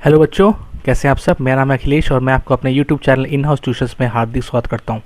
Hello बच्चों, कैसे हैं आप सब। मेरा नाम है अखिलेश और मैं आपको अपने YouTube channel in house tuitions में हार्दिक स्वागत करता हूं।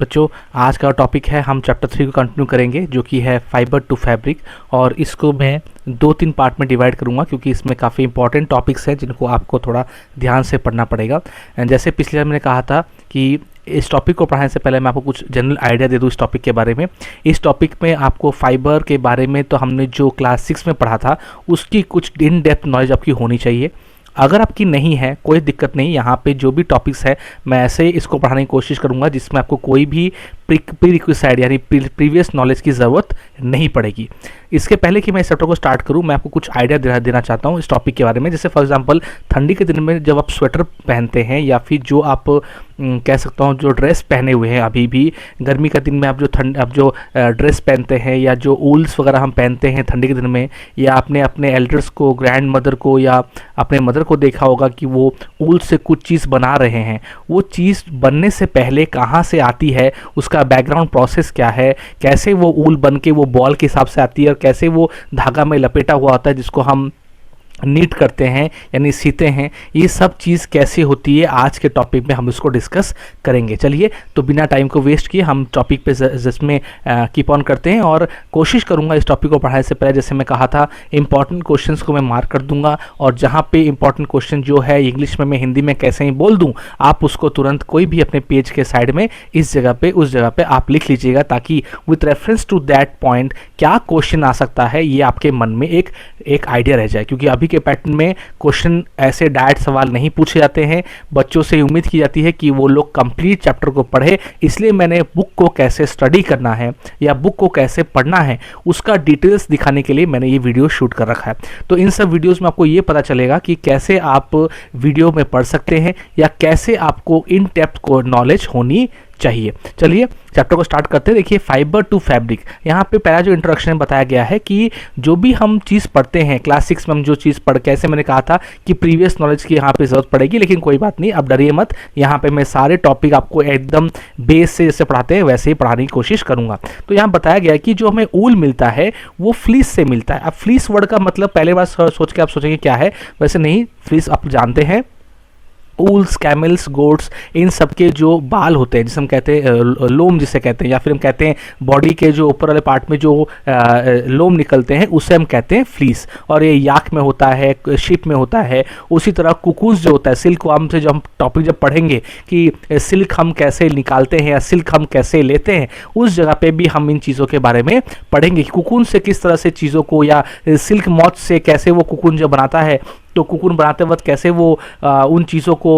बच्चों, आज का टॉपिक है, हम चैप्टर 3 को कंटिन्यू करेंगे जो कि है फाइबर टू फैब्रिक। और इसको मैं 2-3 पार्ट में डिवाइड करूंगा क्योंकि इसमें काफ़ी इंपॉर्टेंट टॉपिक्स हैं जिनको आपको थोड़ा ध्यान से पढ़ना पड़ेगा। जैसे पिछले बार मैंने कहा था कि इस टॉपिक को पढ़ाने से पहले मैं आपको कुछ जनरल आइडिया दे दूँ इस टॉपिक के बारे में। इस टॉपिक में आपको फाइबर के बारे में तो हमने जो क्लास 6 में पढ़ा था उसकी कुछ इन डेप्थ नॉलेज आपकी होनी चाहिए। अगर आपकी नहीं है कोई दिक्कत नहीं, यहाँ पे जो भी टॉपिक्स है मैं ऐसे इसको पढ़ाने की कोशिश करूँगा जिसमें आपको कोई भी प्री रिक्विसाइड यानी प्रीवियस नॉलेज की ज़रूरत नहीं पड़ेगी। इसके पहले कि मैं इस चैप्टर को स्टार्ट करूँ, मैं आपको कुछ आइडिया देना चाहता हूँ इस टॉपिक के बारे में। जैसे फॉर एग्जांपल ठंडी के दिन में जब आप स्वेटर पहनते हैं या फिर जो आप कह सकता हूँ जो ड्रेस पहने हुए हैं, अभी भी गर्मी का दिन में आप जो ड्रेस पहनते हैं या जो ऊल्स वगैरह हम पहनते हैं ठंडी के दिन में, या आपने अपने एल्डर्स को, ग्रैंड मदर को या अपने मदर को देखा होगा कि वो ऊल से कुछ चीज़ बना रहे हैं। वो चीज़ बनने से पहले कहाँ से आती है, उसका बैकग्राउंड प्रोसेस क्या है, कैसे वो ऊल बन के वो बॉल के हिसाब से आती है और कैसे वो धागा में लपेटा हुआ होता है जिसको हम नीट करते हैं यानी सीते हैं, ये सब चीज़ कैसे होती है आज के टॉपिक में हम इसको डिस्कस करेंगे। चलिए, तो बिना टाइम को वेस्ट किए हम टॉपिक पे जिसमें कीप ऑन करते हैं। और कोशिश करूंगा इस टॉपिक को पढ़ाने से पहले, जैसे मैं कहा था, इंपॉर्टेंट क्वेश्चंस को मैं मार्क कर दूंगा और जहां पे इंपॉर्टेंट क्वेश्चन जो है इंग्लिश में मैं हिंदी में कैसे ही बोल दूं, आप उसको तुरंत कोई भी अपने पेज के साइड में इस जगह पे उस जगह पे आप लिख लीजिएगा, ताकि with reference to that point क्या क्वेश्चन आ सकता है ये आपके मन में एक आइडिया रह जाए। क्योंकि अभी के पैटर्न में क्वेश्चन ऐसे डायरेक्ट सवाल नहीं पूछे जाते हैं, बच्चों से उम्मीद की जाती है कि वो लोग कंप्लीट चैप्टर को पढ़े। इसलिए मैंने बुक को कैसे स्टडी करना है या बुक को कैसे पढ़ना है उसका डिटेल्स दिखाने के लिए मैंने ये वीडियो शूट कर रखा है। तो इन सब वीडियोस में आपको ये पता चलेगा कि कैसे आप वीडियो में पढ़ सकते हैं या कैसे आपको इन डेप्थ को नॉलेज होनी चाहिए। चलिए चैप्टर को स्टार्ट करते हैं। देखिए, फाइबर टू फैब्रिक, यहाँ पे पहला जो इंट्रोडक्शन बताया गया है कि जो भी हम चीज़ पढ़ते हैं क्लास 6 में, हम जो चीज़ पढ़, कैसे मैंने कहा था कि प्रीवियस नॉलेज की यहाँ पे ज़रूरत पड़ेगी, लेकिन कोई बात नहीं, अब डरिए मत। यहाँ पे मैं सारे टॉपिक आपको एकदम बेस से जैसे पढ़ाते हैं वैसे ही पढ़ाने की कोशिश करूँगा। तो यहाँ बताया गया है कि जो हमें ऊल मिलता है वो फ्लीस से मिलता है। अब फ्लीस वर्ड का मतलब पहले बार सोच के आप सोचेंगे क्या है, वैसे नहीं, फ्लीस आप जानते हैं, ऊल्स, कैमल्स, गोट्स, इन सब के जो बाल होते हैं जिसे हम कहते हैं लोम जिसे कहते हैं, या फिर हम कहते हैं बॉडी के जो ऊपर वाले पार्ट में जो लोम निकलते हैं उसे हम कहते हैं फ्लीस। और ये याक में होता है, शिप में होता है। उसी तरह कुकूस जो होता है, सिल्क वाम से जो हम टॉपिक जब पढ़ेंगे कि सिल्क हम कैसे निकालते हैं या सिल्क हम कैसे लेते हैं, उस जगह पे भी हम इन चीज़ों के बारे में पढ़ेंगे कि कुकून से किस तरह से चीज़ों को, या सिल्क मॉथ से कैसे वो कुकून जो बनाता है, तो कुकून बनाते वक्त कैसे वो उन चीज़ों को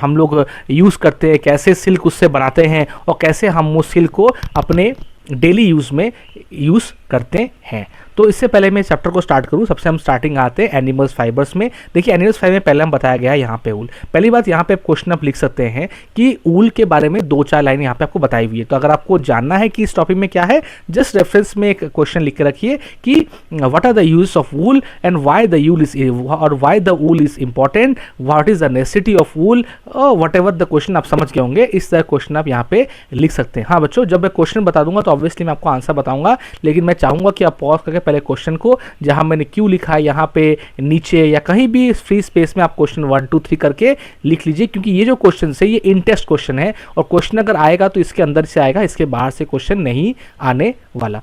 हम लोग यूज़ करते हैं, कैसे सिल्क उससे बनाते हैं और कैसे हम उस सिल्क को अपने डेली यूज़ में यूज़ करते हैं। तो इससे पहले मैं चैप्टर को स्टार्ट करूं, सबसे हम स्टार्टिंग आते हैं एनिमल्स फाइबर्स में। देखिए, एनिमल्स फाइबर में पहले हम बताया गया है यहाँ पे ऊल। पहली बात, यहाँ पे क्वेश्चन आप लिख सकते हैं कि ऊल के बारे में 2-4 लाइन यहाँ पे आपको बताई हुई है। तो अगर आपको जानना है कि इस टॉपिक में क्या है, जस्ट रेफरेंस में एक क्वेश्चन लिख के रखिए कि what are the use of wool and why the wool is, और why the wool is important, what is the necessity of wool, whatever the question आप समझ गए होंगे। इस तरह क्वेश्चन आप यहाँ पे लिख सकते हैं। हाँ बच्चों, जब मैं क्वेश्चन बता दूंगा तो ऑब्वियसली मैं आपको आंसर बताऊंगा, लेकिन मैं चाहूंगा कि आप पॉज करके पहले क्वेश्चन को, जहां मैंने क्यों लिखा है यहाँ पे नीचे या कहीं भी फ्री स्पेस में, आप क्वेश्चन 1 2 3 करके लिख लीजिए। क्योंकि ये जो क्वेश्चन है ये इन टेस्ट क्वेश्चन है और क्वेश्चन अगर आएगा तो इसके अंदर से आएगा, इसके बाहर से क्वेश्चन नहीं आने वाला।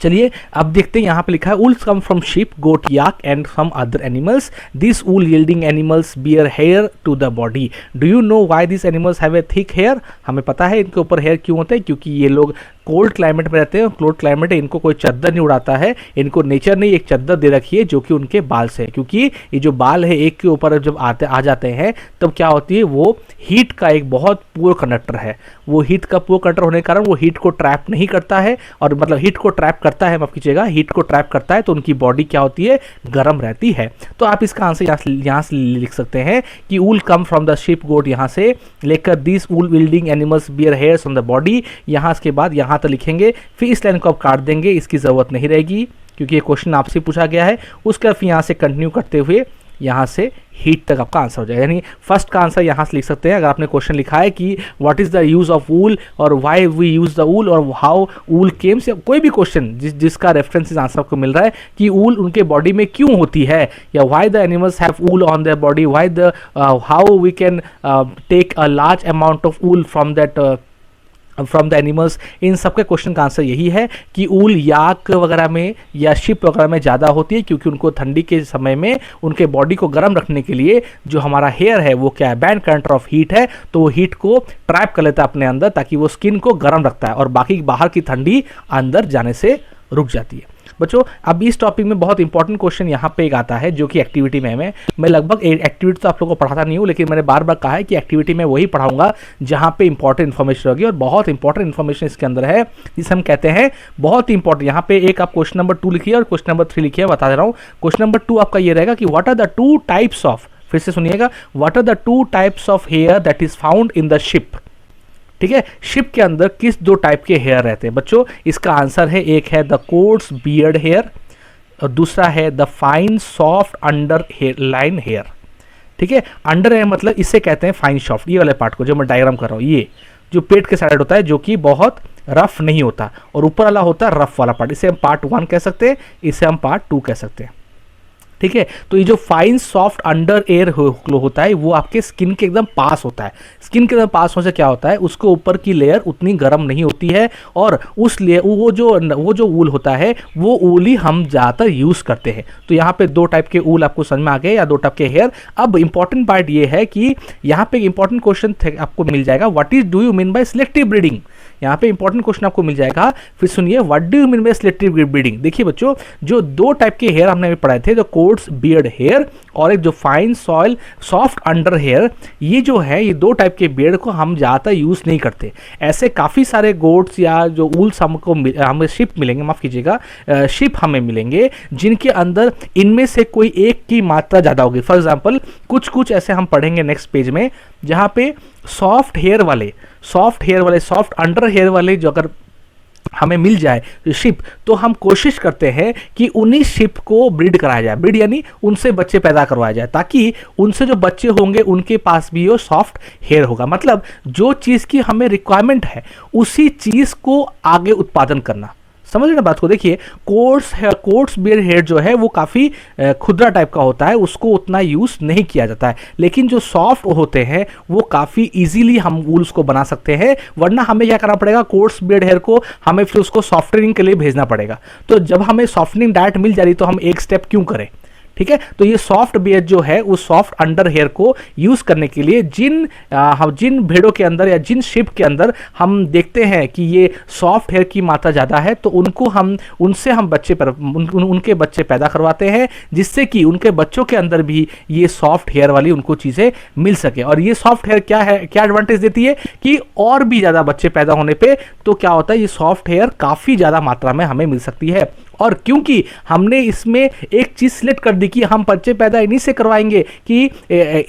चलिए अब देखते हैं, यहाँ पे लिखा है wools come from sheep, goat, yak and from other animals. This wool yielding animals bear hair to the body. Do you know why this animals have a thick hair? हमें पता है इनके ऊपर हेयर क्यों होते हैं, क्योंकि ये लोग कोल्ड क्लाइमेट में रहते हैं। कोल्ड क्लाइमेट है, इनको कोई चद्दर नहीं उड़ाता है, इनको नेचर ने एक चद्दर दे रखी है जो कि उनके बाल से है। क्योंकि ये जो बाल है एक के ऊपर जब आ जाते हैं तब क्या होती है, वो हीट का एक बहुत पुअर कंडक्टर है। वो हीट का पुअर कंडक्टर होने के कारण वो हीट को ट्रैप नहीं करता है, और मतलब हीट को ट्रैप करता है, माफ कीजिएगा, हीट को ट्रैप करता है, तो उनकी बॉडी क्या होती है, गर्म रहती है। तो आप इसका आंसर यहाँ से लिख सकते हैं कि wool come from the sheep, goat, यहाँ से लेकर this wool yielding animals bear hairs on the body, यहाँ के बाद यहाँ तक लिखेंगे। फिर इस लाइन को आप काट देंगे, इसकी ज़रूरत नहीं रहेगी क्योंकि ये क्वेश्चन आपसे पूछा गया है। उसके बाद यहाँ से कंटिन्यू करते हुए यहाँ से हीट तक आपका आंसर हो जाएगा। यानी फर्स्ट का आंसर यहाँ से लिख सकते हैं। अगर आपने क्वेश्चन लिखा है कि what is the use of wool और why we use the wool और हाउ वूल केम्स, या कोई भी क्वेश्चन जिसका रेफरेंस आंसर आपको मिल रहा है कि वूल उनके बॉडी में क्यों होती है, या why the animals have wool on their body, why the how we can take a large amount of wool from the animals, इन सब के क्वेश्चन का आंसर यही है कि ऊल याक वगैरह में या शिप वगैरह में ज़्यादा होती है, क्योंकि उनको ठंडी के समय में उनके बॉडी को गर्म रखने के लिए जो हमारा हेयर है वो क्या है, बैंड कंडक्टर ऑफ हीट है, तो वो हीट को ट्रैप कर लेता है अपने अंदर, ताकि वो स्किन को गर्म रखता है और बाकी बाहर की ठंडी अंदर जाने से रुक जाती है। बच्चों अब इस टॉपिक में बहुत इंपॉर्टेंट क्वेश्चन यहाँ पे एक आता है जो कि एक्टिविटी में है। मैं लगभग एक्टिविटी तो आप लोगों को पढ़ाता नहीं हूँ, लेकिन मैंने बार बार कहा है कि एक्टिविटी में वही पढ़ाऊंगा जहाँ पे इंपॉर्टेंट इन्फॉर्मेशन होगी, और बहुत इंपॉर्टेंट इन्फॉर्मेशन इसके अंदर है जिसे हम कहते हैं बहुत इंपॉर्टेंट। यहाँ पे एक आप क्वेश्चन नंबर 2 लिखिए और क्वेश्चन नंबर 3 लिखिए, बता दे रहा हूँ। क्वेश्चन नंबर 2 आपका ये रहेगा कि what are the 2 types of, फिर से सुनिएगा, what are the 2 types of hair that is found in the sheep. ठीक है, शिप के अंदर किस 2 टाइप के हेयर रहते हैं बच्चों? इसका आंसर है, एक है द कोर्स बियर्ड हेयर और दूसरा है the fine soft under hair line hair. ठीक है, अंडर हेयर मतलब इसे कहते हैं फाइन सॉफ्ट, ये वाले पार्ट को जो मैं डायग्राम कर रहा हूँ, ये जो पेट के साइड होता है जो कि बहुत रफ नहीं होता, और ऊपर वाला होता है रफ वाला पार्ट, इसे हम पार्ट 1 कह सकते हैं, इसे हम पार्ट 2 कह सकते हैं। ठीक है, तो ये जो फाइन सॉफ्ट अंडर एयर होता है वो आपके स्किन के एकदम पास होता है। स्किन के एकदम पास होने से क्या होता है, उसके ऊपर की लेयर उतनी गर्म नहीं होती है, और उस लेयर वो जो ऊल होता है वो ऊल ही हम ज़्यादातर यूज़ करते हैं। तो यहाँ पे 2 टाइप के ऊल आपको समझ में आ गए, या 2 टाइप के हेयर। अब इंपॉर्टेंट पार्ट ये है कि यहाँ पे इंपॉर्टेंट क्वेश्चन आपको मिल जाएगा, what is do you mean by selective breeding. यहाँ पे इंपॉर्टेंट क्वेश्चन आपको मिल जाएगा। फिर सुनिए, what do you mean by selective breeding. देखिए बच्चों, जो 2 टाइप के हेयर हमने अभी पढ़ाए थे, जो कोर्स बियर्ड हेयर और एक जो fine soil soft under hair, ये जो है ये 2 टाइप के बियर्ड को हम ज़्यादातर यूज़ नहीं करते। ऐसे काफ़ी सारे गोट्स या जो ऊल्स हमको हमें शिप मिलेंगे, माफ़ कीजिएगा, शिप हमें मिलेंगे जिनके अंदर इनमें से कोई एक की मात्रा ज़्यादा होगी। फॉर एग्जाम्पल कुछ ऐसे हम पढ़ेंगे नेक्स्ट पेज में, जहाँ पे सॉफ्ट हेयर वाले सॉफ्ट अंडर हेयर वाले जो अगर हमें मिल जाए शिप, तो हम कोशिश करते हैं कि उन्हीं शिप को ब्रीड कराया जाए। ब्रीड यानी उनसे बच्चे पैदा करवाया जाए, ताकि उनसे जो बच्चे होंगे उनके पास भी वो सॉफ्ट हेयर होगा। मतलब जो चीज़ की हमें रिक्वायरमेंट है उसी चीज़ को आगे उत्पादन करना। समझ रहे ना बात को? देखिए, कोर्स बियर्ड हेयर जो है वो काफ़ी खुदरा टाइप का होता है, उसको उतना यूज़ नहीं किया जाता है, लेकिन जो सॉफ्ट होते हैं वो काफ़ी इजीली हम वूल्स को बना सकते हैं। वरना हमें क्या करना पड़ेगा, कोर्स बियर्ड हेयर को हमें फिर उसको सॉफ्टनिंग के लिए भेजना पड़ेगा। तो जब हमें सॉफ्टनिंग डाइट मिल जा रही तो हम एक स्टेप क्यों करें? ठीक है, तो ये सॉफ्ट बियर्ड जो है उस सॉफ्ट अंडर हेयर को यूज़ करने के लिए जिन भेड़ों के अंदर या जिन शिप के अंदर हम देखते हैं कि ये सॉफ्ट हेयर की मात्रा ज़्यादा है, तो उनसे हम उनके बच्चे पैदा करवाते हैं, जिससे कि उनके बच्चों के अंदर भी ये सॉफ्ट हेयर वाली उनको चीज़ें मिल सके। और ये सॉफ्ट हेयर क्या है, क्या एडवांटेज देती है कि और भी ज़्यादा बच्चे पैदा होने पर तो क्या होता है, ये सॉफ्ट हेयर काफ़ी ज़्यादा मात्रा में हमें मिल सकती है। और क्योंकि हमने इसमें एक चीज़ सिलेक्ट कर दी कि हम बच्चे पैदा इन्हीं से करवाएंगे कि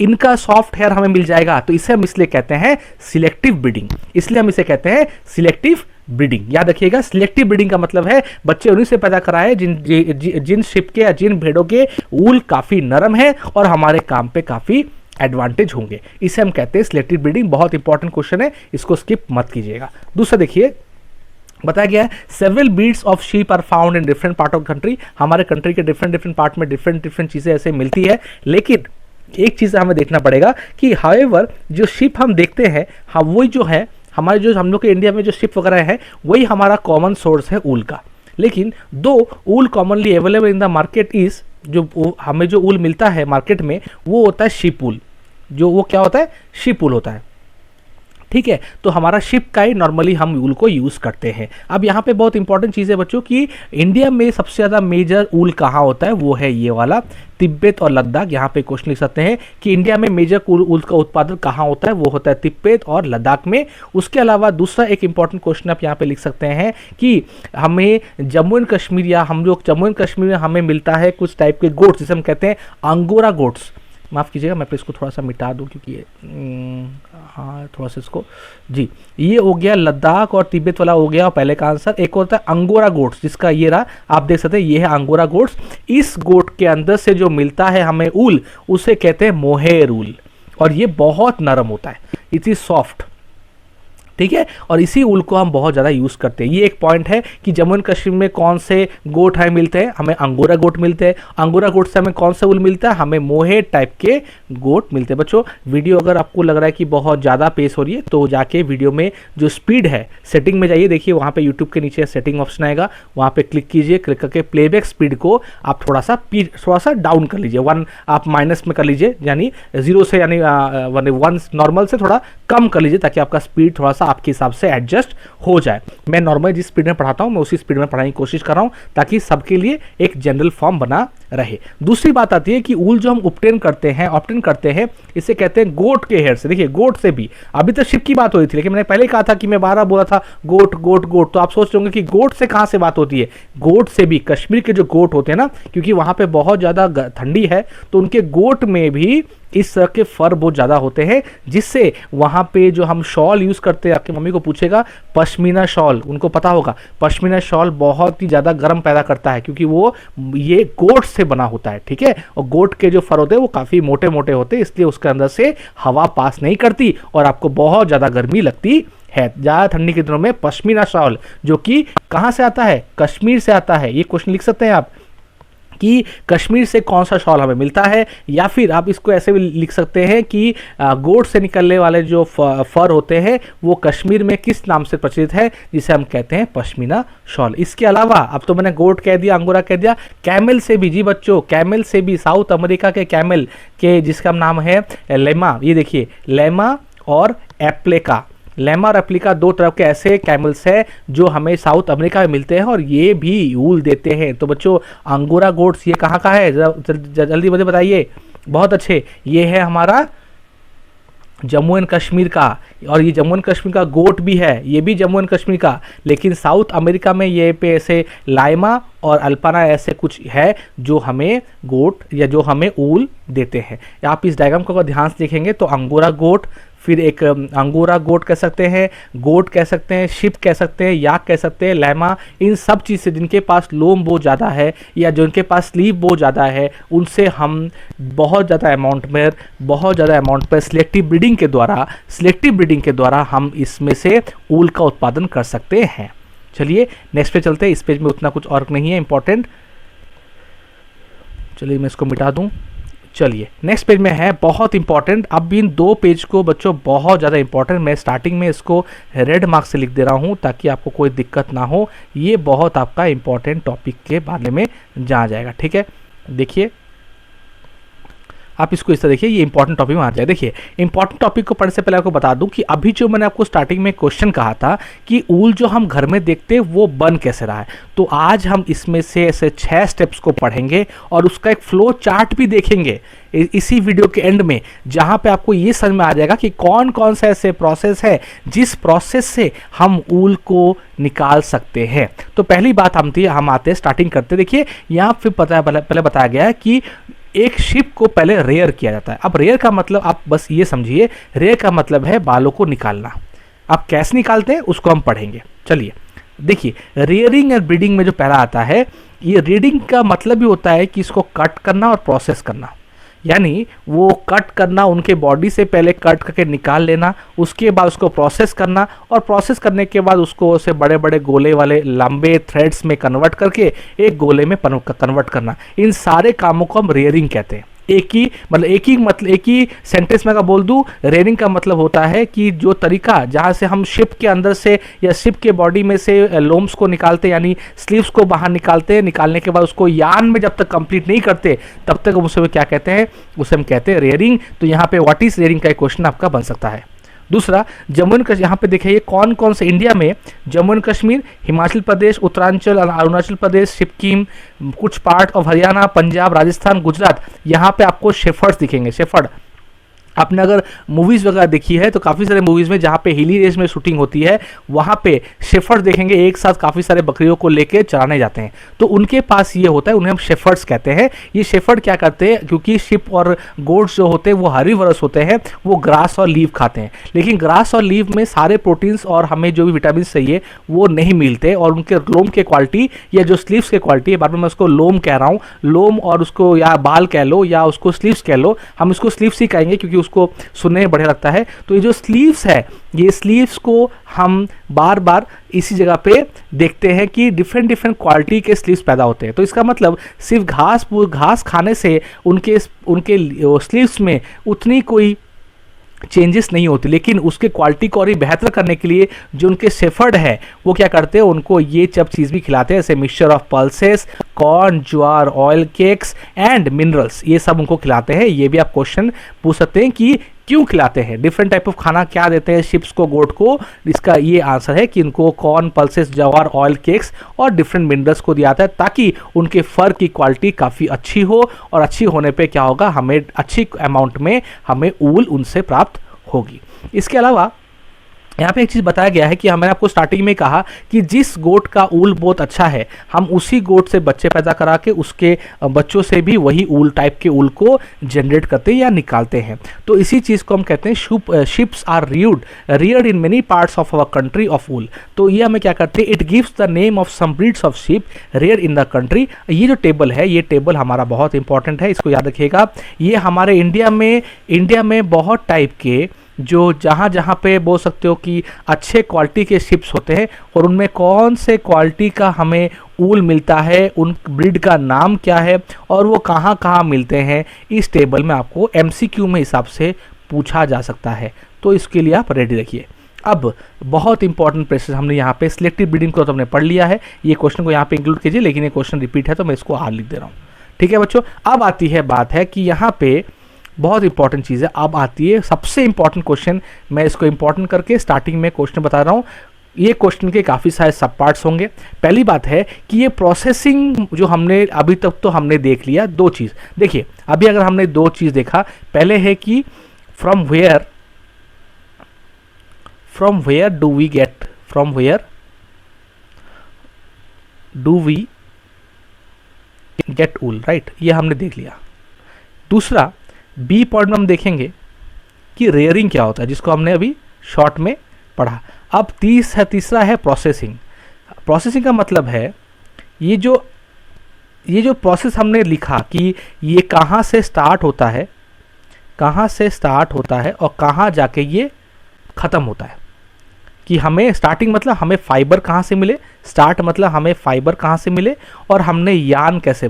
इनका सॉफ्ट हेयर हमें मिल जाएगा, तो इसे हम इसलिए कहते हैं सिलेक्टिव ब्रीडिंग। इसलिए हम इसे कहते हैं सिलेक्टिव ब्रीडिंग। याद रखिएगा, सिलेक्टिव ब्रीडिंग का मतलब है बच्चे उन्हीं से पैदा कराए जिन शिप के या जिन भेड़ों के ऊल काफ़ी नरम है और हमारे काम पे काफ़ी एडवांटेज होंगे। इसे हम कहते हैं सिलेक्टिव ब्रीडिंग। बहुत इंपॉर्टेंट क्वेश्चन है, इसको स्किप मत कीजिएगा। दूसरा देखिए, बताया गया है several breeds of sheep are found in different part of country. हमारे कंट्री के डिफरेंट पार्ट में डिफरेंट चीज़ें ऐसे मिलती है, लेकिन एक चीज़ हमें देखना पड़ेगा कि हाउएवर जो शिप हम देखते हैं, हाँ वही जो है हमारे जो हम लोग के इंडिया में जो शिप वगैरह है वही हमारा कॉमन सोर्स है ऊल का। लेकिन दो wool commonly available in the market is, जो हमें जो ऊल मिलता है मार्केट में वो होता है शिप ऊल। जो वो क्या होता है, शिप ऊल होता है। ठीक है, तो हमारा शिप का ही नॉर्मली हम ऊल को यूज़ करते हैं। अब यहाँ पे बहुत इंपॉर्टेंट चीज़ है बच्चों कि इंडिया में सबसे ज़्यादा मेजर ऊल कहाँ होता है, वो है ये वाला तिब्बत और लद्दाख। यहाँ पे क्वेश्चन लिख सकते हैं कि इंडिया में मेजर ऊल का उत्पादन कहाँ होता है, वो होता है तिब्बत और लद्दाख में। उसके अलावा दूसरा एक इंपॉर्टेंट क्वेश्चन आप यहाँ पे लिख सकते हैं कि हमें जम्मू एंड कश्मीर या हम लोग जम्मू एंड कश्मीर में हमें मिलता है कुछ टाइप के गोट्स, जिसे हम कहते हैं अंगोरा गोट्स। माफ़ कीजिएगा, मैं इसको थोड़ा सा मिटा दूं क्योंकि ये हाँ थोड़ा सा इसको जी, ये हो गया लद्दाख और तिब्बत वाला हो गया पहले का आंसर। एक होता है अंगोरा गोट्स, जिसका ये रहा, आप देख सकते हैं ये है अंगोरा गोट्स। इस गोट के अंदर से जो मिलता है हमें ऊल, उसे कहते हैं मोहेर ऊल, और ये बहुत नरम होता है, इट इज सॉफ्ट, ठीक है। और इसी ऊल को हम बहुत ज़्यादा यूज़ करते हैं। ये एक पॉइंट है कि जम्मू एंड कश्मीर में कौन से गोट हमें मिलते हैं, हमें अंगोरा गोट मिलते हैं। अंगोरा गोट से हमें कौन सा ऊल मिलता है, हमें मोहेर टाइप के गोट मिलते हैं। बच्चों वीडियो अगर आपको लग रहा है कि बहुत ज़्यादा पेस हो रही है तो जाके वीडियो में जो स्पीड है सेटिंग में जाइए, देखिए वहाँ पर यूट्यूब के नीचे सेटिंग ऑप्शन आएगा, वहाँ पर क्लिक कीजिए, क्लिक करके प्लेबैक स्पीड को आप थोड़ा सा डाउन कर लीजिए, 1 आप माइनस में कर लीजिए, यानी 0 से यानी 1 नॉर्मल से थोड़ा कम कर लीजिए, ताकि आपका स्पीड थोड़ा सा आपके हिसाब से एडजस्ट हो जाए। मैं नॉर्मल जिस स्पीड में पढ़ाता हूं मैं उसी स्पीड में पढ़ाने की कोशिश कर रहा हूं, ताकि सबके लिए एक जनरल फॉर्म बना रहे। दूसरी बात आती है कि ऊल जो हम ऑब्टेन करते हैं इसे कहते हैं गोट के हेयर से। देखिए गोट से भी, अभी तो शिप की बात हो रही थी, लेकिन मैंने पहले कहा था कि मैं 12 बोला था गोट गोट गोट, तो आप सोच रहे होंगे कि गोट से कहां से बात होती है। गोट से भी, कश्मीर के जो गोट होते हैं ना, क्योंकि वहां पे बहुत ज्यादा ठंडी है, तो उनके गोट में भी इस तरह के फर बहुत ज़्यादा होते हैं, जिससे वहाँ पे जो हम शॉल यूज़ करते हैं, आपकी मम्मी को पूछेगा पश्मीना शॉल, उनको पता होगा पश्मीना शॉल बहुत ही ज़्यादा गर्म पैदा करता है, क्योंकि वो ये गोट से बना होता है, ठीक है। और गोट के जो फर होते हैं वो काफ़ी मोटे मोटे होते हैं, इसलिए उसके अंदर से हवा पास नहीं करती और आपको बहुत ज़्यादा गर्मी लगती है। ज़्यादा ठंडी के दिनों में पश्मीना शॉल, जो कि कहाँ से आता है, कश्मीर से आता है। ये क्वेश्चन लिख सकते हैं आप कि कश्मीर से कौन सा शॉल हमें मिलता है, या फिर आप इसको ऐसे भी लिख सकते हैं कि गोट से निकलने वाले जो फर होते हैं वो कश्मीर में किस नाम से प्रचलित है, जिसे हम कहते हैं पश्मीना शॉल। इसके अलावा अब तो मैंने गोट कह दिया, अंगोरा कह दिया, कैमल से भी, जी बच्चों कैमल से भी, साउथ अमेरिका के कैमल के जिसका नाम है लेमा, ये देखिए लेमा और एप्लेका, लेमा और एप्लिका दो तरह के ऐसे कैमल्स हैं जो हमें साउथ अमेरिका में मिलते हैं और ये भी ऊल देते हैं। तो बच्चों अंगोरा गोट्स ये कहाँ का है, जल्दी मुझे बताइए। बहुत अच्छे, ये है हमारा जम्मू एंड कश्मीर का, और ये जम्मू एंड कश्मीर का गोट भी है, ये भी जम्मू एंड कश्मीर का, लेकिन साउथ अमेरिका में ये पे ऐसे लाइमा और अल्पाना ऐसे कुछ है जो हमें गोट या जो हमें ऊल देते हैं। आप इस डायग्राम को अगर ध्यान से देखेंगे तो अंगोरा गोट, फिर एक अंगोरा गोट कह सकते हैं, गोट कह सकते हैं, शिप कह सकते हैं, याक कह सकते हैं, लैमा, इन सब चीज़ से जिनके पास लोम बहुत ज़्यादा है या जिनके पास स्लीव बहुत ज़्यादा है, उनसे हम बहुत ज़्यादा अमाउंट पर सिलेक्टिव ब्रीडिंग के द्वारा हम इसमें से ऊल का उत्पादन कर सकते हैं। चलिए नेक्स्ट पे चलते हैं। इस पेज में उतना कुछ और नहीं है इंपॉर्टेंट, चलिए मैं इसको मिटा दूं। चलिए नेक्स्ट पेज में है बहुत इंपॉर्टेंट। अब इन दो पेज को बच्चों बहुत ज़्यादा इंपॉर्टेंट, मैं स्टार्टिंग में इसको रेड मार्क से लिख दे रहा हूँ ताकि आपको कोई दिक्कत ना हो। ये बहुत आपका इंपॉर्टेंट टॉपिक के बारे में जाना जाएगा, ठीक है। देखिए आप इसको इस तरह देखिए, ये इंपॉर्टेंट टॉपिक में आ जाए। देखिए इंपॉर्टेंट टॉपिक को पढ़ने से पहले आपको बता दूं कि अभी जो मैंने आपको स्टार्टिंग में क्वेश्चन कहा था कि ऊल जो हम घर में देखते हैं वो बन कैसे रहा है, तो आज हम इसमें से ऐसे 6 स्टेप्स को पढ़ेंगे और उसका एक फ्लो चार्ट भी देखेंगे इसी वीडियो के एंड में, जहां पे आपको ये समझ में आ जाएगा कि कौन कौन से ऐसे प्रोसेस है जिस प्रोसेस से हम ऊल को निकाल सकते हैं। तो पहली बात हम आते हैं, स्टार्टिंग करते। देखिए यहाँ फिर पहले बताया गया है कि एक शिप को पहले रेयर किया जाता है। अब रेयर का मतलब आप बस ये समझिए, रेयर का मतलब है बालों को निकालना। आप कैसे निकालते हैं उसको हम पढ़ेंगे। चलिए देखिए, रेयरिंग और ब्रीडिंग में जो पहला आता है, ये रीडिंग का मतलब भी होता है कि इसको कट करना और प्रोसेस करना, यानी वो कट करना, उनके बॉडी से पहले कट करके निकाल लेना, उसके बाद उसको प्रोसेस करना, और प्रोसेस करने के बाद उसको उसे बड़े बड़े गोले वाले लंबे थ्रेड्स में कन्वर्ट करके एक गोले में कन्वर्ट करना। इन सारे कामों को हम रेयरिंग कहते हैं। एक ही सेंटेंस में अगर बोल दूं, रेयरिंग का मतलब होता है कि जो तरीका जहां से हम शिप के अंदर से या शिप के बॉडी में से लोम्स को निकालते, यानी स्लीव्स को बाहर निकालते हैं, निकालने के बाद उसको यार्न में जब तक कंप्लीट नहीं करते तब तक उसे क्या कहते हैं, उसे हम कहते हैं रेयरिंग। तो यहाँ पे व्हाट इज रेयरिंग का एक क्वेश्चन आपका बन सकता है। दूसरा, जम्मू एंड कश्मीर, यहाँ पे देखिए कौन कौन से इंडिया में जम्मू एंड कश्मीर, हिमाचल प्रदेश, उत्तरांचल, अरुणाचल प्रदेश, सिक्किम, कुछ पार्ट ऑफ हरियाणा, पंजाब, राजस्थान, गुजरात, यहाँ पे आपको शेफर्ड्स दिखेंगे। शेफर्ड आपने अगर मूवीज़ वगैरह देखी है तो काफ़ी सारे मूवीज़ में जहाँ पे हिली एरियाज में शूटिंग होती है वहाँ पे शेफर्ड्स देखेंगे एक साथ काफ़ी सारे बकरियों को लेके चराने जाते हैं, तो उनके पास ये होता है, उन्हें हम शेफर्ड्स कहते हैं। ये शेफर्ड क्या करते हैं, क्योंकि शिप और गोट्स जो होते हैं वो हर्बीवोरस होते हैं, वो ग्रास और लीव खाते हैं, लेकिन ग्रास और लीव में सारे प्रोटीन्स और हमें जो भी विटामिन चाहिए वो नहीं मिलते, और उनके लोम के क्वालिटी या जो स्लीव्स के क्वालिटी है, बार बार मैं उसको लोम कह रहा हूँ, लोम और उसको या बाल कह लो या उसको स्लीव्स कह लो, हम इसको स्लीव्स ही कहेंगे क्योंकि उसको सुनने में बढ़िया लगता है। तो ये जो स्लीव्स है, ये स्लीव्स को हम बार बार इसी जगह पे देखते हैं कि डिफरेंट डिफरेंट क्वालिटी के स्लीव्स पैदा होते हैं। तो इसका मतलब सिर्फ घास खाने से उनके स्लीव्स में उतनी कोई चेंजेस नहीं होती, लेकिन उसके क्वालिटी को और ही बेहतर करने के लिए जो उनके शेफर्ड है वो क्या करते हैं, उनको ये सब चीज़ भी खिलाते हैं, जैसे mixture of pulses, corn, jowar, oil cakes and minerals, ये सब उनको खिलाते हैं। ये भी आप क्वेश्चन पूछ सकते हैं कि क्यों खिलाते हैं, डिफरेंट टाइप ऑफ खाना क्या देते हैं शिप्स को, गोट को। इसका ये आंसर है कि इनको कॉर्न, पल्सेस, ज्वार, ऑयल केक्स और डिफरेंट मिनरल्स को दिया जाता है ताकि उनके फर की क्वालिटी काफ़ी अच्छी हो, और अच्छी होने पे क्या होगा, हमें अच्छी अमाउंट में हमें ऊल उनसे प्राप्त होगी। इसके अलावा यहाँ पे एक चीज़ बताया गया है कि मैंने आपको स्टार्टिंग में कहा कि जिस गोट का ऊल बहुत अच्छा है, हम उसी गोट से बच्चे पैदा करा के उसके बच्चों से भी वही ऊल टाइप के ऊल को जनरेट करते हैं या निकालते हैं। तो इसी चीज़ को हम कहते हैं sheeps are reared in many parts of our country of wool. तो ये हमें क्या करते हैं, it gives the name of some breeds of sheep reared in the country. ये जो टेबल है, ये टेबल हमारा बहुत इंपॉर्टेंट है, इसको याद रखिएगा। ये हमारे इंडिया में बहुत टाइप के जो जहाँ पे बोल सकते हो कि अच्छे क्वालिटी के शिप्स होते हैं, और उनमें कौन से क्वालिटी का हमें ऊल मिलता है, उन ब्रीड का नाम क्या है और वो कहाँ कहाँ मिलते हैं, इस टेबल में आपको MCQ में हिसाब से पूछा जा सकता है। तो इसके लिए आप रेडी रखिए। अब बहुत इंपॉर्टेंट प्रेसेस हमने यहाँ पे सिलेक्टिव ब्रीडिंग को तो हमने पढ़ लिया है, ये क्वेश्चन को यहाँ पे इंक्लूड कीजिए, लेकिन ये क्वेश्चन रिपीट है तो मैं इसको आर लिख दे रहा हूँ। ठीक है बच्चों, अब आती है बात है कि यहाँ पे बहुत इंपॉर्टेंट चीज़ है, अब आती है सबसे इंपॉर्टेंट क्वेश्चन। मैं इसको इंपॉर्टेंट करके स्टार्टिंग में क्वेश्चन बता रहा हूँ। ये क्वेश्चन के काफ़ी सारे सब पार्ट्स होंगे। पहली बात है कि ये प्रोसेसिंग जो हमने अभी तक तो हमने देख लिया दो चीज़। देखिए अभी अगर हमने दो चीज़ देखा, पहले है कि from where do we get wool, right, ये हमने देख लिया। दूसरा बी पॉइंट में हम देखेंगे कि रेयरिंग क्या होता है, जिसको हमने अभी शॉर्ट में पढ़ा। अब तीसरा है प्रोसेसिंग। प्रोसेसिंग का मतलब है ये जो प्रोसेस हमने लिखा कि ये कहाँ से स्टार्ट होता है और कहाँ जाके ये ख़त्म होता है। कि हमें स्टार्टिंग मतलब हमें फाइबर कहाँ से मिले, स्टार्ट मतलब हमें फाइबर कहाँ से मिले, और हमने यान कैसे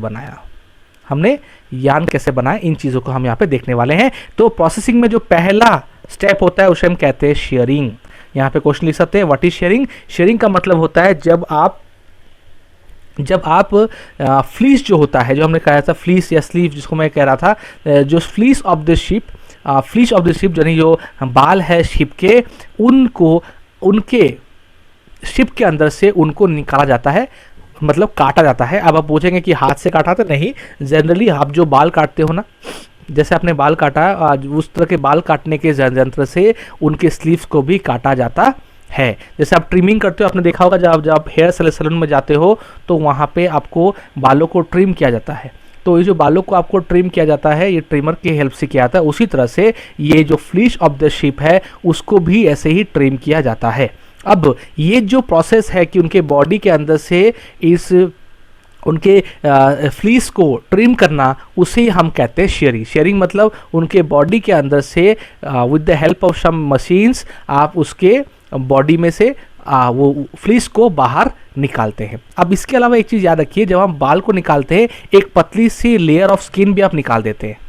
बनाया, इन चीज़ों को हम यहाँ पे देखने वाले हैं। तो प्रोसेसिंग में जो पहला स्टेप होता है उसे हम कहते हैं शेयरिंग। यहाँ पे क्वेश्चन लिख सकते हैं, व्हाट इज शेयरिंग। शेयरिंग का मतलब होता है जब आप फ्लीस जो होता है, जो हमने कहा था फ्लीस या स्लीव जिसको मैं कह रहा था, जो फ्लीस ऑफ द शिप यानी जो बाल है शिप के, उनको उनके शिप के अंदर से उनको निकाला जाता है, मतलब काटा जाता है। अब आप पूछेंगे कि हाथ से काटा तो नहीं, जनरली आप जो बाल काटते हो ना, जैसे आपने बाल काटा, उस तरह के बाल काटने के यंत्र से उनके स्लीव्स को भी काटा जाता है। जैसे आप ट्रिमिंग करते हो, आपने देखा होगा जब आप हेयर सैलून में जाते हो तो वहाँ पे आपको बालों को ट्रिम किया जाता है। तो ये जो बालों को आपको ट्रिम किया जाता है, ये ट्रिमर की हेल्प से किया जाता है। उसी तरह से ये जो फ्लीश ऑफ द शिप है उसको भी ऐसे ही ट्रिम किया जाता है। अब ये जो प्रोसेस है कि उनके बॉडी के अंदर से इस उनके फ्लीस को ट्रिम करना, उसे हम कहते हैं शेयरिंग। शेयरिंग मतलब उनके बॉडी के अंदर से with the help of some machines आप उसके बॉडी में से वो फ्लीस को बाहर निकालते हैं। अब इसके अलावा एक चीज़ याद रखिए, जब हम बाल को निकालते हैं एक पतली सी लेयर ऑफ स्किन भी आप निकाल देते हैं।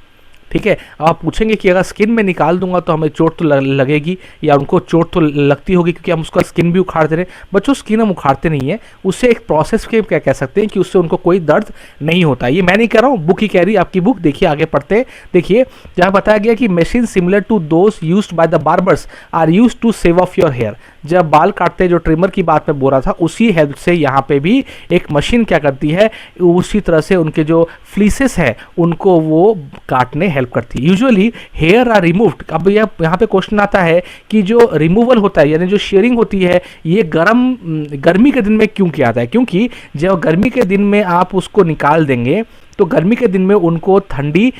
ठीक है, आप पूछेंगे कि अगर स्किन में निकाल दूंगा तो हमें चोट तो लगेगी, या उनको चोट तो लगती होगी क्योंकि हम उसका स्किन भी उखाड़ दे रहे हैं। बच्चों स्किन हम उखाड़ते नहीं है, उससे एक प्रोसेस के क्या कह सकते हैं कि उससे उनको कोई दर्द नहीं होता। ये मैं नहीं कह रहा हूँ, बुक ही कह रही है, आपकी बुक देखिए, आगे पढ़ते हैं। देखिए जहाँ बताया गया कि machine similar to those used by the barbers are used to shave off your hair. जब बाल काटते हैं, जो ट्रिमर की बात मैं बोल रहा था, उसी हेल्प से यहाँ पे भी एक मशीन क्या करती है, उसी तरह से उनके जो फ्लीसेस है उनको वो काटने हेल्प करती है। Usually hair are removed. अब यहाँ पे क्वेश्चन आता है कि जो रिमूवल होता है यानी जो शेयरिंग होती है ये गर्मी के दिन में क्यों किया जाता है? क्योंकि जब गर्मी के दिन में आप उसको निकाल देंगे तो गर्मी के दिन में उनको ठंडी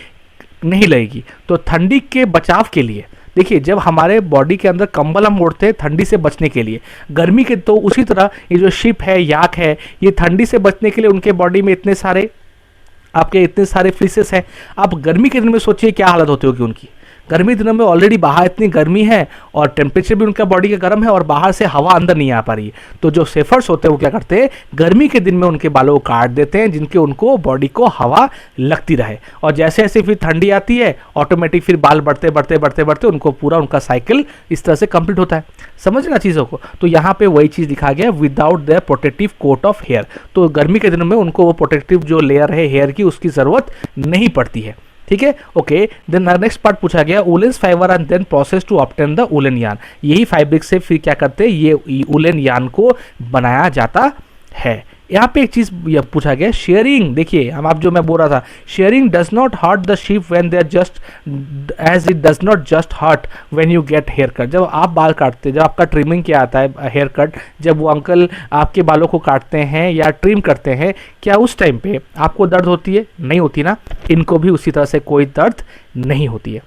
नहीं लगेगी। तो ठंडी के बचाव के लिए देखिए, जब हमारे बॉडी के अंदर कंबल हम ओढ़ते हैं ठंडी से बचने के लिए, गर्मी के तो उसी तरह ये जो शिप है, याक है, ये ठंडी से बचने के लिए उनके बॉडी में इतने सारे फ्लीसेस हैं। आप गर्मी के दिन में सोचिए क्या हालत होती होगी उनकी। गर्मी दिनों में ऑलरेडी बाहर इतनी गर्मी है और टेम्परेचर भी उनका बॉडी का गर्म है और बाहर से हवा अंदर नहीं आ पा रही है। तो जो सेफर्स होते हैं वो क्या करते हैं, गर्मी के दिन में उनके बालों को काट देते हैं जिनके उनको बॉडी को हवा लगती रहे। और जैसे जैसे फिर ठंडी आती है ऑटोमेटिक फिर बाल बढ़ते बढ़ते बढ़ते बढ़ते उनको पूरा उनका साइकिल इस तरह से कंप्लीट होता है। समझना चीज़ों को। तो यहाँ पे वही चीज़ लिखा गया, without the protective coat of hair. तो गर्मी के दिनों में उनको वो प्रोटेक्टिव जो लेयर है हेयर की उसकी ज़रूरत नहीं पड़ती है। ठीक है, ओके। देन नेक्स्ट पार्ट पूछा गया, woollens fibre and then process to obtain the woollen yarn. यही फैब्रिक से फिर क्या करते हैं, ये वुलन यार्न को बनाया जाता है। यहाँ पे एक चीज पूछा गया, शेयरिंग। देखिए हम आप जो मैं बोल रहा था, shearing does not hurt the sheep when they are just as it does not just hurt when you get hair cut. जब आप बाल काटते, जब आपका ट्रिमिंग किया आता है हेयर कट, जब वो अंकल आपके बालों को काटते हैं या ट्रिम करते हैं, क्या उस टाइम पे आपको दर्द होती है? नहीं होती ना। इनको भी उसी तरह से कोई दर्द नहीं होती है।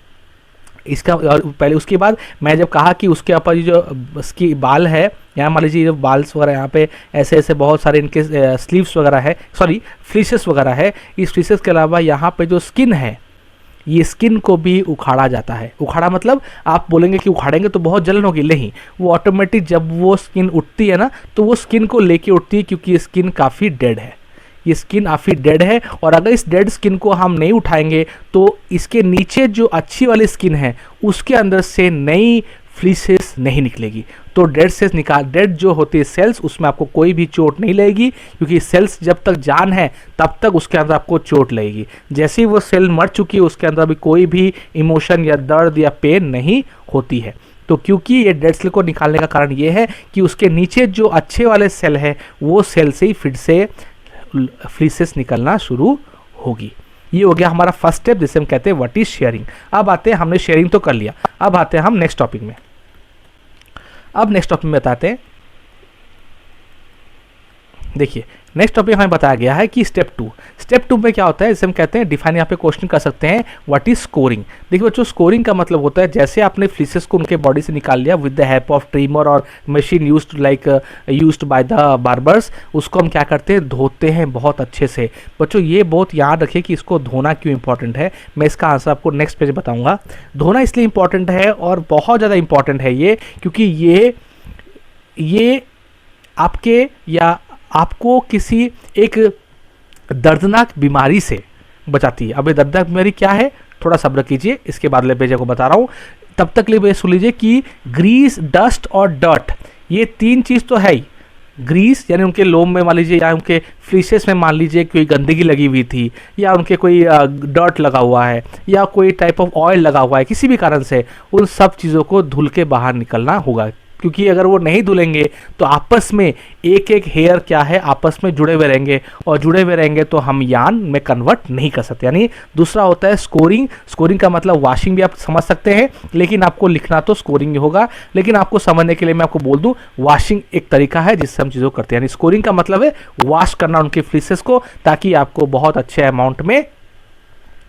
इसका और पहले उसके बाद मैं जब कहा कि उसके ऊपर जो उसकी बाल है, यहाँ मान लीजिए जो बाल्स वगैरह यहाँ पे ऐसे ऐसे बहुत सारे इनके स्लीव्स वगैरह है, सॉरी फ्लीसेस वगैरह है। इस फ्लीसेस के अलावा यहाँ पे जो स्किन है, ये स्किन को भी उखाड़ा जाता है। उखाड़ा मतलब आप बोलेंगे कि उखाड़ेंगे तो बहुत जलन होगी, नहीं, वो ऑटोमेटिक जब वो स्किन उठती है ना तो वो स्किन को लेके उठती है, क्योंकि ये स्किन काफ़ी डेड है। ये स्किन काफ़ी डेड है और अगर इस डेड स्किन को हम नहीं उठाएंगे तो इसके नीचे जो अच्छी वाली स्किन है उसके अंदर से नई फ्लीसेस नहीं निकलेगी। तो डेड जो होती है सेल्स, उसमें आपको कोई भी चोट नहीं लगेगी, क्योंकि सेल्स जब तक जान है तब तक उसके अंदर आपको चोट लगेगी। जैसे ही वो सेल मर चुकी है उसके अंदर भी कोई भी इमोशन या दर्द या पेन नहीं होती है। तो क्योंकि ये डेड सेल को निकालने का कारण ये है कि उसके नीचे जो अच्छे वाले सेल है वो सेल से ही फिर से फ्लीसेस निकलना शुरू होगी। ये हो गया हमारा फर्स्ट स्टेप, जिसे हम कहते हैं व्हाट इज शेयरिंग। अब आते हैं, हमने शेयरिंग तो कर लिया, अब आते हैं हम नेक्स्ट टॉपिक में। अब नेक्स्ट टॉपिक में बताते हैं, देखिए नेक्स्ट टॉपिक हमें बताया गया है कि स्टेप टू में क्या होता है, इसे हम कहते हैं डिफाइन। यहाँ पे क्वेश्चन कर सकते हैं व्हाट इज स्कोरिंग। देखिए बच्चों, स्कोरिंग का मतलब होता है जैसे आपने फ्लीसेस को उनके बॉडी से निकाल लिया with the help of trimmer और machine used by the barbers, उसको हम क्या करते हैं, धोते हैं बहुत अच्छे से। बच्चों ये बहुत याद रखिए कि इसको धोना क्यों इंपॉर्टेंट है। मैं इसका आंसर आपको नेक्स्ट पेज बताऊंगा। धोना इसलिए इंपॉर्टेंट है और बहुत ज़्यादा इंपॉर्टेंट है ये, क्योंकि ये आपके या आपको किसी एक दर्दनाक बीमारी से बचाती है। अब ये दर्दनाक बीमारी क्या है, थोड़ा सब्र कीजिए, इसके बाद ले पेज को बता रहा हूँ। तब तक लिए सुन लीजिए कि ग्रीस, डस्ट और डर्ट, ये तीन चीज़ तो है ही। ग्रीस यानी उनके लोम में मान लीजिए या उनके फ्लीसेस में मान लीजिए कोई गंदगी लगी हुई थी, या उनके कोई डर्ट लगा हुआ है, या कोई टाइप ऑफ ऑयल लगा हुआ है, किसी भी कारण से उन सब चीज़ों को धुल के बाहर निकलना होगा। क्योंकि अगर वो नहीं धुलेंगे तो आपस में एक एक हेयर क्या है आपस में जुड़े हुए रहेंगे, और जुड़े हुए रहेंगे तो हम यार्न में कन्वर्ट नहीं कर सकते। यानी दूसरा होता है स्कोरिंग। स्कोरिंग का मतलब वॉशिंग भी आप समझ सकते हैं, लेकिन आपको लिखना तो स्कोरिंग ही होगा। लेकिन आपको समझने के लिए मैं आपको बोल दूं, वॉशिंग एक तरीका है जिससे हम चीज़ों को करते हैं। यानी स्कोरिंग का मतलब है वॉश करना उनके फ्लीसेस को, ताकि आपको बहुत अच्छे अमाउंट में,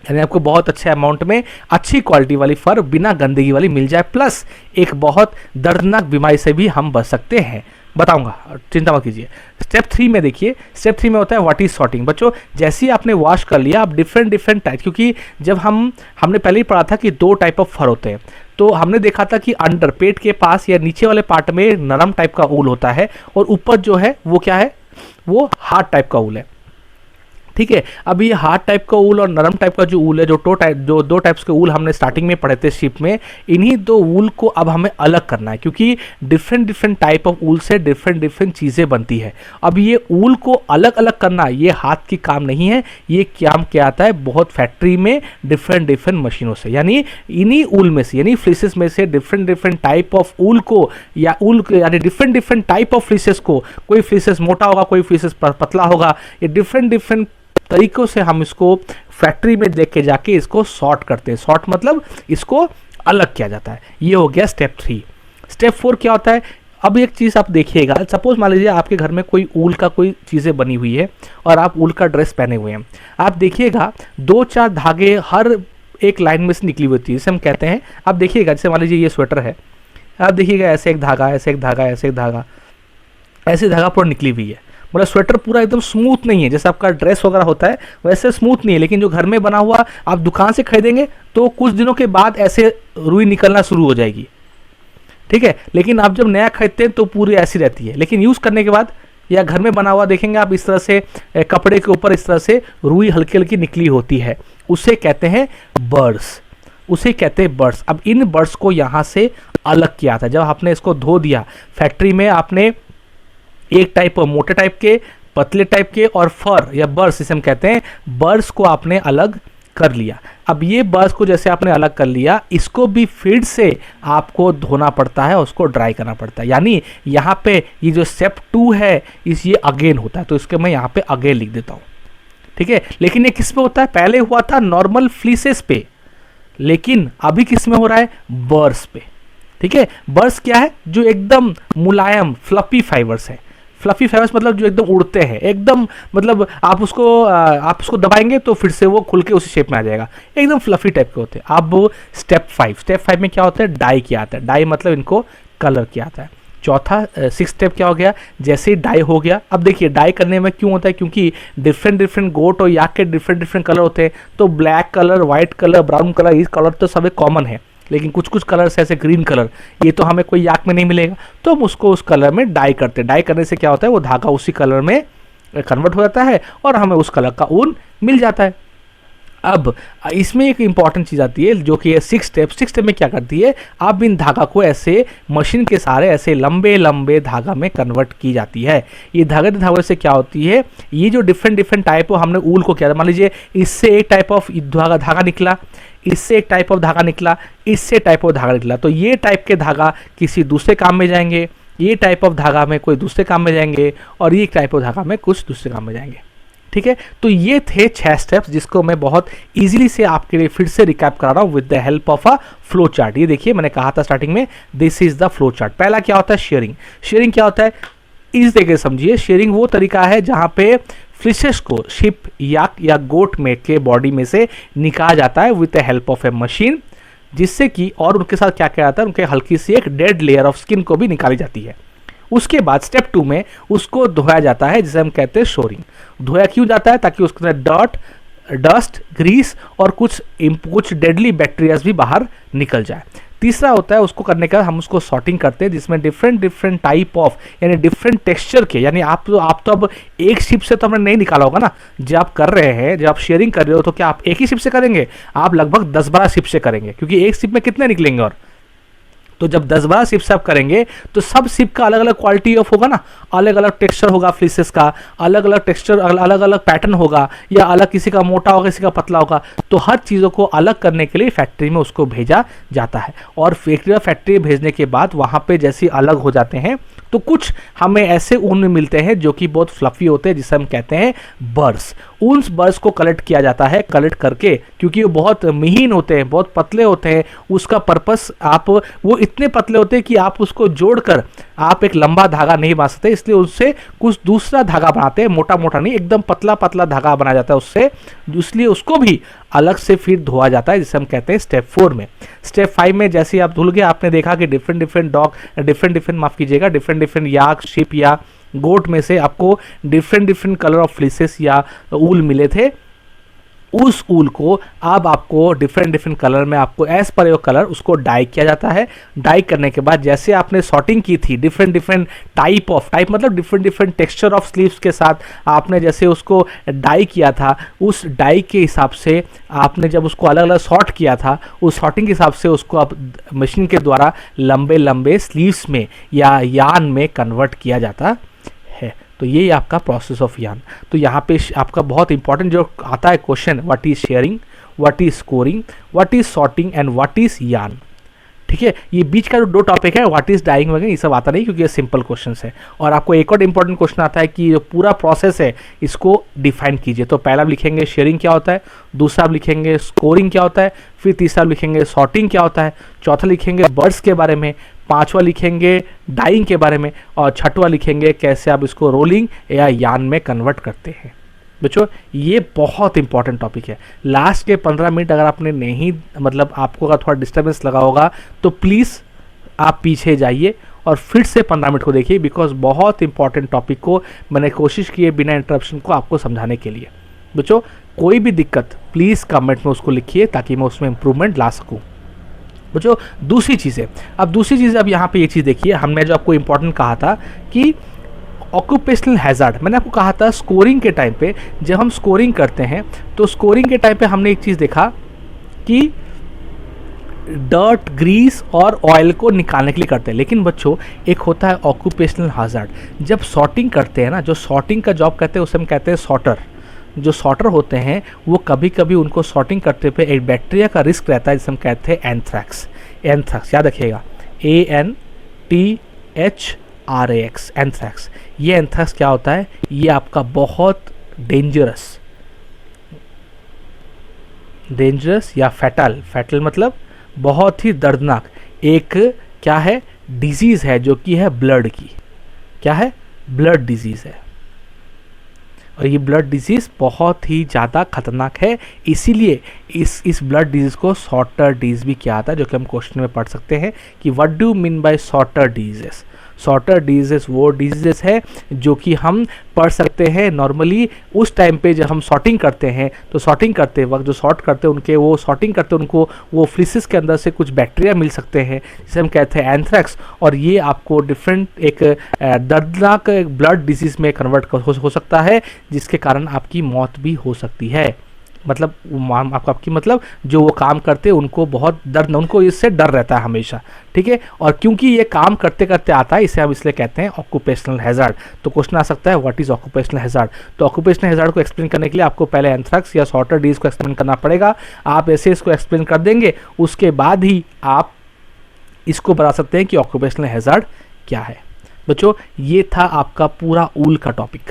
यानी आपको बहुत अच्छे अमाउंट में अच्छी क्वालिटी वाली फर बिना गंदगी वाली मिल जाए, प्लस एक बहुत दर्दनाक बीमारी से भी हम बच सकते हैं। बताऊंगा, चिंता मत कीजिए। स्टेप 3 में देखिए, स्टेप 3 में होता है व्हाट इज सॉर्टिंग। बच्चों जैसे ही आपने वॉश कर लिया, आप डिफरेंट टाइप, क्योंकि जब हमने पहले ही पढ़ा था कि 2 टाइप ऑफ फर होते हैं, तो हमने देखा था कि अंडर पेट के पास या नीचे वाले पार्ट में नरम टाइप का ऊल होता है, और ऊपर जो है वो क्या है, वो हार्ड टाइप का ऊल है। ठीक है, अब ये हार्ड टाइप का ऊल और नरम टाइप का जो ऊल है, जो दो टाइप्स के ऊल हमने स्टार्टिंग में पढ़े थे शिप में, इन्हीं 2 ऊल को अब हमें अलग करना है, क्योंकि डिफरेंट टाइप ऑफ ऊल से डिफरेंट चीज़ें बनती है। अब ये ऊल को अलग अलग करना ये हाथ की काम नहीं है, ये काम क्या आता है बहुत फैक्ट्री में डिफरेंट मशीनों से। यानी इन्हीं ऊल में से, यानी फ्लीसेस में से डिफरेंट टाइप ऑफ ऊल को, या यानी डिफरेंट टाइप ऑफ फ्लीसेस को, कोई फ्लीसेस मोटा होगा, कोई फ्लीसेस पतला होगा, ये डिफरेंट तरीक़ों से हम इसको फैक्ट्री में देख के जाके इसको सॉर्ट करते हैं। सॉर्ट मतलब इसको अलग किया जाता है। ये हो गया स्टेप 3। स्टेप 4 क्या होता है? अब एक चीज़ आप देखिएगा, सपोज मान लीजिए आपके घर में कोई ऊल का कोई चीज़ें बनी हुई है और आप ऊल का ड्रेस पहने हुए हैं। आप देखिएगा 2-4 धागे हर एक लाइन में से निकली हुई होती है, जिसे हम कहते हैं, आप देखिएगा जैसे मान लीजिए ये स्वेटर है, आप देखिएगा ऐसे एक धागा, ऐसे एक धागा, ऐसे एक धागा, ऐसे धागा पूरा निकली हुई है। मतलब स्वेटर पूरा एकदम स्मूथ नहीं है, जैसे आपका ड्रेस वगैरह होता है वैसे स्मूथ नहीं है, लेकिन जो घर में बना हुआ आप दुकान से खरीदेंगे तो कुछ दिनों के बाद ऐसे रुई निकलना शुरू हो जाएगी, ठीक है। लेकिन आप जब नया खरीदते हैं तो पूरी ऐसी रहती है, लेकिन यूज़ करने के बाद या घर में बना हुआ देखेंगे आप इस तरह से कपड़े के ऊपर इस तरह से रुई हल्की हल्की निकली होती है, उसे कहते हैं बर्ड्स, उसे कहते हैं बर्ड्स। अब इन बर्ड्स को यहाँ से अलग किया था, जब आपने इसको धो दिया फैक्ट्री में, आपने एक टाइप मोटे टाइप के, पतले टाइप के और फर या बर्ड्स इसे हम कहते हैं, बर्ड्स को आपने अलग कर लिया। अब ये बर्ड्स को जैसे आपने अलग कर लिया, इसको भी फिर से आपको धोना पड़ता है, उसको ड्राई करना पड़ता है। यानी यहाँ पे ये जो स्टेप 2 है इस ये अगेन होता है, तो इसके मैं यहाँ पे अगेन लिख देता हूँ, ठीक है। लेकिन ये किस पे होता है? पहले हुआ था नॉर्मल फ्लीसेस पे, लेकिन अभी किस में हो रहा है? बर्ड्स पे, ठीक है। बर्ड्स क्या है? जो एकदम मुलायम फ्लफी फाइबर्स है। फ्लफी फाइबर्स मतलब जो एकदम उड़ते हैं, एकदम मतलब आप उसको दबाएंगे तो फिर से वो खुल के उसी शेप में आ जाएगा, एकदम फ्लफी टाइप के होते हैं। अब स्टेप 5 में क्या होता है? डाई किया आता है। डाई मतलब इनको कलर किया आता है। चौथा 6 स्टेप क्या हो गया? जैसे ही डाई हो गया, अब देखिए डाई करने में क्यों होता है? क्योंकि डिफरेंट गोट और याक के डिफरेंट कलर होते हैं, तो black colour, white colour, brown colour, ये कलर तो सभी कॉमन है, लेकिन कुछ कुछ कलर्स ऐसे ग्रीन कलर, ये तो हमें कोई याक में नहीं मिलेगा, तो हम उसको उस कलर में डाई करते हैं। डाई करने से क्या होता है? वो धागा उसी कलर में कन्वर्ट हो जाता है और हमें उस कलर का ऊन मिल जाता है। अब इसमें एक इंपॉर्टेंट चीज़ आती है जो कि है 6 स्टेप में क्या करती है? आप इन धागा को ऐसे मशीन के सारे ऐसे लंबे लंबे धागा में कन्वर्ट की जाती है। ये धागे से क्या होती है? ये जो डिफरेंट टाइप हमने ऊल को किया था, मान लीजिए इससे एक टाइप ऑफ धागा निकला, इससे एक टाइप ऑफ धागा निकला, इससे टाइप ऑफ धागा निकला, तो ये टाइप के धागा किसी दूसरे काम में जाएंगे, ये टाइप ऑफ धागा में कोई दूसरे काम में जाएंगे और ये टाइप ऑफ धागा में कुछ दूसरे काम में जाएंगे, ठीक है। तो ये थे 6 स्टेप्स जिसको मैं बहुत इजीली से आपके लिए फिर से रिकैप करा रहा हूँ with the help of a flow chart. ये देखिए मैंने कहा था स्टार्टिंग में, this is the flow chart. पहला क्या होता है? शेयरिंग। शेयरिंग क्या होता है? इस तरीके से समझिए, शेयरिंग वो तरीका है जहाँ पे फ्लिशेस को शिप या गोट में के बॉडी में से निकाला जाता है with the help of A machine, जिससे कि और उनके साथ क्या किया जाता है? उनके हल्की सी एक डेड लेयर ऑफ स्किन को भी निकाली जाती है। उसके बाद स्टेप 2 में उसको धोया जाता है, जिसे हम कहते हैं शोरिंग। धोया क्यों जाता है? ताकि उसके अंदर डस्ट, ग्रीस और कुछ डेडली बैक्टीरियाज भी बाहर निकल जाए। तीसरा होता है, उसको करने का हम उसको सॉर्टिंग करते हैं, जिसमें डिफरेंट टाइप ऑफ यानी डिफरेंट टेक्सचर के, यानी आप तो अब एक शिप से तो हमने नहीं निकाला होगा ना, जब आप कर रहे हैं, जब आप शेयरिंग कर रहे हो तो क्या आप एक ही शिप से करेंगे? आप लगभग 10-12 शिप से करेंगे, क्योंकि एक शिप में कितने निकलेंगे, और तो जब 10-12 शिप से आप करेंगे तो सब शिप का अलग अलग क्वालिटी ऑफ होगा ना, अलग अलग टेक्सचर होगा फ्लीसेस का, अलग अलग टेक्सचर, अलग अलग पैटर्न होगा, या अलग किसी का मोटा होगा किसी का पतला होगा, तो हर चीज़ों को अलग करने के लिए फैक्ट्री में उसको भेजा जाता है। और फैक्ट्री भेजने के बाद वहाँ पे जैसे अलग हो जाते हैं तो कुछ हमें ऐसे ऊन मिलते हैं जो कि बहुत फ्लफी होते हैं, जिसे हम कहते हैं बर्ड्स। उन बर्ड्स को कलेक्ट किया जाता है, कलेक्ट करके, क्योंकि वो बहुत महीन होते हैं, बहुत पतले होते हैं, उसका पर्पस वो इतने पतले होते हैं कि आप उसको जोड़कर आप एक लंबा धागा नहीं बना सकते, इसलिए उससे कुछ दूसरा धागा बनाते हैं, मोटा मोटा नहीं, एकदम पतला पतला धागा बनाया जाता है उससे, इसलिए उसको भी अलग से फिर धोआ जाता है, जिसे हम कहते हैं स्टेप 4 में। स्टेप 5 में जैसे आप धुल गए, आपने देखा कि डिफरेंट याक, शिप या गोट में से आपको डिफरेंट कलर ऑफ फ्लीसेस या ऊल मिले थे। उस ऊल को अब आपको डिफरेंट कलर में, आपको एज पर योर कलर उसको डाई किया जाता है। डाई करने के बाद जैसे आपने सॉर्टिंग की थी, डिफरेंट टाइप मतलब डिफरेंट टेक्सचर ऑफ स्लीव्स के साथ आपने जैसे उसको डाई किया था, उस डाई के हिसाब से आपने जब उसको अलग अलग सॉर्ट किया था, उस सॉर्टिंग के हिसाब से उसको अब मशीन के द्वारा लंबे लंबे स्लीव्स में या यान में कन्वर्ट किया जाता है। तो ये आपका प्रोसेस ऑफ यान। तो यहाँ पे आपका बहुत इंपॉर्टेंट जो आता है question, what is sharing, what is scoring, what is sorting and what is यान। ठीक है। ये बीच का जो 2 टॉपिक है व्हाट इज डाइंग वगैरह ये सब आता नहीं, क्योंकि ये सिंपल क्वेश्चन है। और आपको एक और इंपॉर्टेंट क्वेश्चन आता है कि जो पूरा प्रोसेस है इसको डिफाइन कीजिए। तो पहला आप लिखेंगे शेयरिंग क्या होता है, दूसरा आप लिखेंगे स्कोरिंग क्या होता है, फिर तीसरा आप लिखेंगे सॉर्टिंग क्या होता है, चौथा लिखेंगे बर्ड्स के बारे में, पांचवा लिखेंगे डाइंग के बारे में, और छठवा लिखेंगे कैसे आप इसको रोलिंग या यान में कन्वर्ट करते हैं। बच्चों ये बहुत इंपॉर्टेंट टॉपिक है। लास्ट के 15 मिनट अगर आपने नहीं, मतलब आपको अगर थोड़ा डिस्टर्बेंस लगा होगा तो प्लीज़ आप पीछे जाइए और फिर से 15 मिनट को देखिए, बिकॉज बहुत इंपॉर्टेंट टॉपिक को मैंने कोशिश की है बिना इंटरप्शन को आपको समझाने के लिए। बच्चों कोई भी दिक्कत प्लीज़ कमेंट में उसको लिखिए ताकि मैं उसमें इम्प्रूवमेंट ला सकूँ। बच्चों दूसरी चीज़ें, अब यहाँ पे ये चीज़ देखिए, हमने जो आपको इम्पोर्टेंट कहा था कि ऑक्यूपेशनल हैज़ार्ड, मैंने आपको कहा था स्कोरिंग के टाइम पे, जब हम स्कोरिंग करते हैं तो स्कोरिंग के टाइम पे हमने एक चीज़ देखा कि डर्ट, ग्रीस और ऑयल को निकालने के लिए करते हैं। लेकिन बच्चों एक होता है ऑक्यूपेशनल हैज़ार्ड, जब सॉर्टिंग करते हैं ना, जो सॉर्टिंग का जॉब करते हैं उसे हम कहते हैं सॉर्टर। जो सॉर्टर होते हैं वो कभी कभी उनको सॉर्टिंग करते हुए एक बैक्टीरिया का रिस्क रहता है जिसे हम कहते हैं एंथ्रैक्स। एंथ्रैक्स याद रखिएगा, ANTHRAX, एंथ्रैक्स। ये एंथ्रैक्स क्या होता है, ये आपका बहुत डेंजरस या फैटल मतलब बहुत ही दर्दनाक एक क्या है, डिजीज़ है, जो कि है ब्लड की। क्या है, ब्लड डिजीज़ है। और ये ब्लड डिजीज़ बहुत ही ज़्यादा खतरनाक है, इसीलिए इस ब्लड डिजीज़ को सॉर्टर डिजीज़ भी किया जाता है, जो कि हम क्वेश्चन में पढ़ सकते हैं कि what do mean by sorter disease. Sorter disease वो डिजीज़ है जो कि हम पढ़ सकते हैं नॉर्मली उस टाइम पे जब हम सॉर्टिंग करते हैं। तो सॉर्टिंग करते वक्त जो सॉर्ट करते हैं उनको वो फ्लिसिस के अंदर से कुछ बैक्टीरिया मिल सकते हैं जिसे हम कहते हैं एंथ्रैक्स, और ये आपको डिफरेंट एक दर्दनाक ब्लड डिजीज़ में कन्वर्ट हो सकता है, जिसके कारण आपकी मौत भी हो सकती है। मतलब आपकी मतलब जो वो काम करते हैं उनको बहुत दर्द, उनको इससे डर रहता है हमेशा, ठीक है। और क्योंकि ये काम करते करते आता है, इसे हम इसलिए कहते हैं ऑक्यूपेशनल हैज़ार्ड। तो क्वेश्चन आ सकता है व्हाट इज ऑक्यूपेशनल हैज़ार्ड। तो ऑक्यूपेशनल हैज़ार्ड को एक्सप्लेन करने के लिए आपको पहले एंथ्रैक्स या सॉर्टर डिजीज को एक्सप्लेन करना पड़ेगा। आप ऐसे इसको एक्सप्लेन कर देंगे, उसके बाद ही आप इसको बता सकते हैं कि ऑक्यूपेशनल हैज़ार्ड क्या है। बच्चों ये था आपका पूरा ऊल का टॉपिक,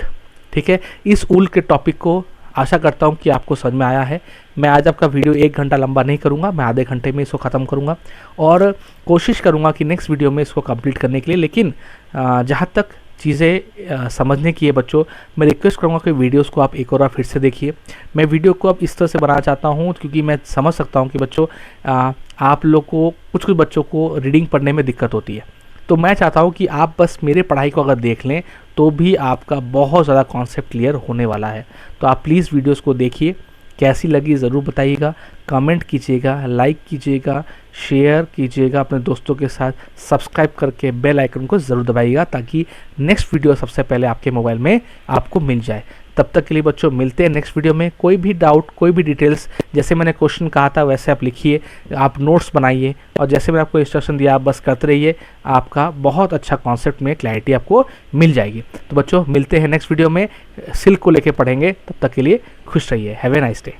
ठीक है। इस ऊल के टॉपिक को आशा करता हूँ कि आपको समझ में आया है। मैं आज आपका वीडियो 1 घंटा लंबा नहीं करूँगा, मैं आधे घंटे में इसको ख़त्म करूँगा और कोशिश करूँगा कि नेक्स्ट वीडियो में इसको कंप्लीट करने के लिए। लेकिन जहाँ तक चीज़ें समझने की है बच्चों, मैं रिक्वेस्ट करूँगा कि वीडियोस को आप एक और बार फिर से देखिए। मैं वीडियो को अब इस तरह से बनाना चाहता हूँ क्योंकि मैं समझ सकता हूँ कि बच्चों आप लोग को कुछ बच्चों को रीडिंग पढ़ने में दिक्कत होती है। तो मैं चाहता हूँ कि आप बस मेरे पढ़ाई को अगर देख लें तो भी आपका बहुत ज़्यादा कॉन्सेप्ट क्लियर होने वाला है। तो आप प्लीज़ वीडियोस को देखिए, कैसी लगी ज़रूर बताइएगा, कमेंट कीजिएगा, लाइक कीजिएगा, शेयर कीजिएगा अपने दोस्तों के साथ, सब्सक्राइब करके बेल आइकन को ज़रूर दबाइएगा ताकि नेक्स्ट वीडियो सबसे पहले आपके मोबाइल में आपको मिल जाए। तब तक के लिए बच्चों मिलते हैं नेक्स्ट वीडियो में। कोई भी डाउट, कोई भी डिटेल्स, जैसे मैंने क्वेश्चन कहा था वैसे आप लिखिए, आप नोट्स बनाइए और जैसे मैंने आपको इंस्ट्रक्शन दिया आप बस करते रहिए, आपका बहुत अच्छा कॉन्सेप्ट में क्लैरिटी आपको मिल जाएगी। तो बच्चों मिलते हैं नेक्स्ट वीडियो में, सिल्क को लेके पढ़ेंगे। तब तक के लिए खुश रहिए। Have a nice day.